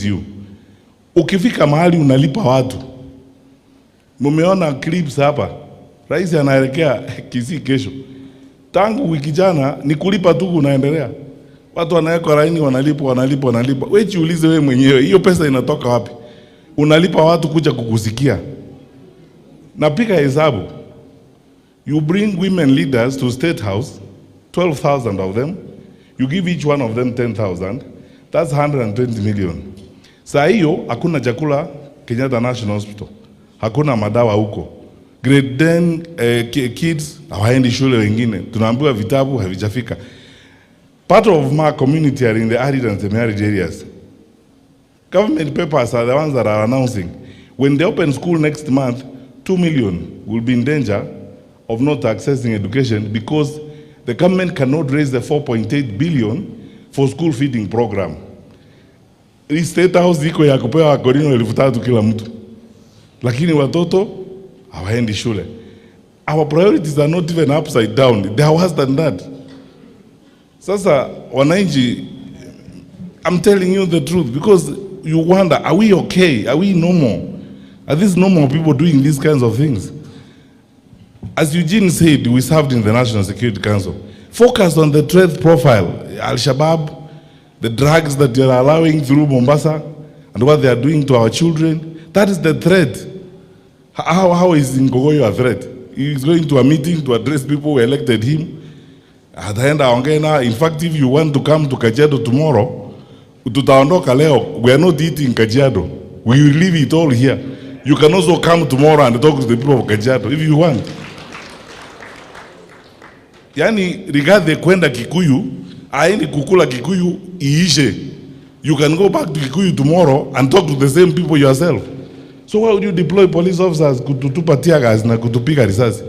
you. Ukifika mahali unalipa watu. Mumeona clips hapa. Rais anaelekea Kisii kesho. Tangu wiki jana ni kulipa tu unaendelea. Watu wanaweka laini wanalipa. Wewe jiulize wewe mwenyewe, hiyo pesa inatoka wapi? Unalipa watu kuja kukusikia. Napiga hesabu. You bring women leaders to State House, 12,000 of them. You give each one of them 10,000. That's 120 million. Saa hiyo hakuna chakula Kenyatta National Hospital. Hakuna madawa huko. Grade 10 kids hawaendi shule wengine. Tunaambiwa vitabu havijafika. Part of my community are in the arid and semi-arid areas. Government papers are the ones that are announcing when they open school next month, 2 million will be in danger of not accessing education because the government cannot raise the 4.8 billion for school feeding program. State House iko ya kupewa korino 3,000 kila mtu. Lakini watoto hawaendi shule. Our priorities are not even upside down. They are worse than that. Sasa wananchi, I'm telling you the truth because you wonder, are we okay? Are we normal? Are these normal people doing these kinds of things? As Eugene said, we served in the National Security Council. Focus on the threat profile. Al-Shabaab, the drugs that they are allowing through Mombasa, and what they are doing to our children. That is the threat. How is Ngogoyo a threat? He is going to a meeting to address people who elected him. At the end, in fact, if you want to come to Kajiado tomorrow, tutaondoka leo. We are not eating Kajiado. We will leave it all here. You can also come tomorrow and talk to the people of Kajiado if you want. Yani, regarding kwenda Kikuyu, aendi kukula Kikuyu iishe. You can go back to Kikuyu tomorrow and talk to the same people yourself. So why would you deploy police officers kututupa tear gas na kutupiga risasi?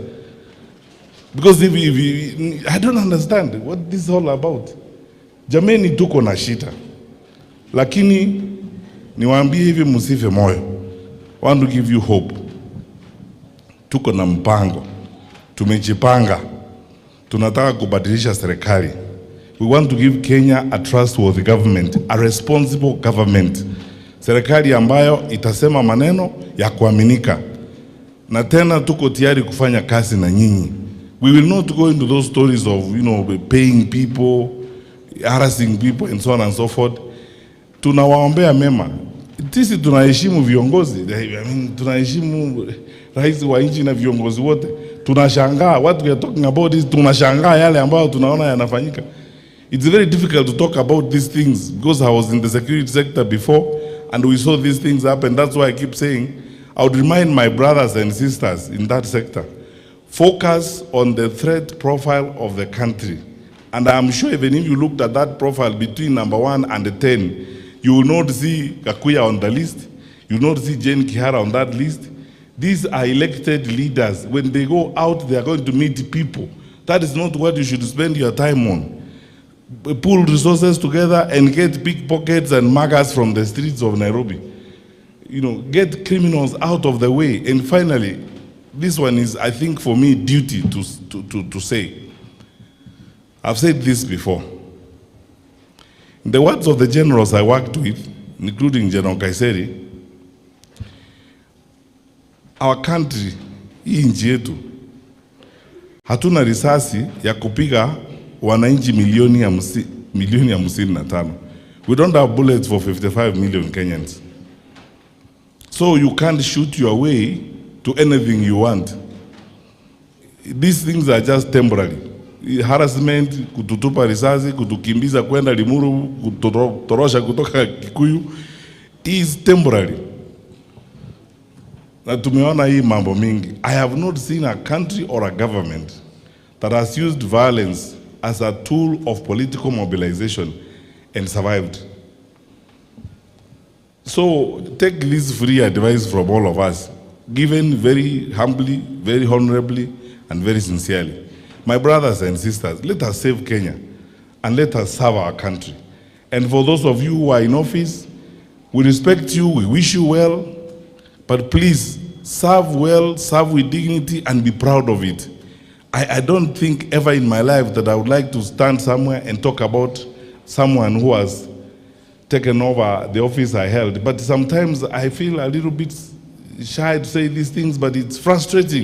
Because if I don't understand what this is all about. Jameni tuko na shida. Lakini niwaambie hivi msife moyo. I want to give you hope. Tuko na mpango. Tumejipanga. Tunataka kubadilisha serikali. We want to give Kenya a trustworthy government, a responsible government. Serikali ambayo itasema maneno ya kuaminika. Na tena tuko tayari kufanya kazi na nyinyi. We will not go into those stories of, paying people, harassing people and so on and so forth. Tunawaombea mema. Sisi tunaheshimu viongozi. Tunaheshimu rais wa nchi na viongozi wote. Tunashangaa what we are talking about is tunashangaa yale ambayo tunaona yanafanyika. It's very difficult to talk about these things because I was in the security sector before and we saw these things happen. That's why I keep saying I would remind my brothers and sisters in that sector, focus on the threat profile of the country. And I'm sure even if you looked at that profile between number 1 and 10, you will not see Kakuya on the list. You will not see Jane Kihara on that list. These are elected leaders. When they go out, they are going to meet people. That is not what you should spend your time on. Pull resources together and get pickpockets and muggers from the streets of Nairobi. Get criminals out of the way. And finally, this one is, I think, for me, duty to say. I've said this before. In the words of the generals I worked with, including General Kaiseri, our country, hii nchi yetu, hatuna risasi ya kupiga wananchi milioni 55. We don't have bullets for 55 million Kenyans. So you can't shoot your way to anything you want. These things are just temporary. Harassment, kututupa risasi, kutukimbiza kwenda Limuru, kutorosha kutoka Kikuyu is temporary. Na tumeona hii mambo mingi. I have not seen a country or a government that has used violence as a tool of political mobilization and survived. So take this free advice from all of us, given very humbly, very honorably, and very sincerely. My brothers and sisters, let us save Kenya and let us serve our country. And for those of you who are in office, we respect you, we wish you well, but please serve well, serve with dignity, and be proud of it. I don't think ever in my life that I would like to stand somewhere and talk about someone who has taken over the office I held. But sometimes I feel a little bit shy to say these things, but it's frustrating.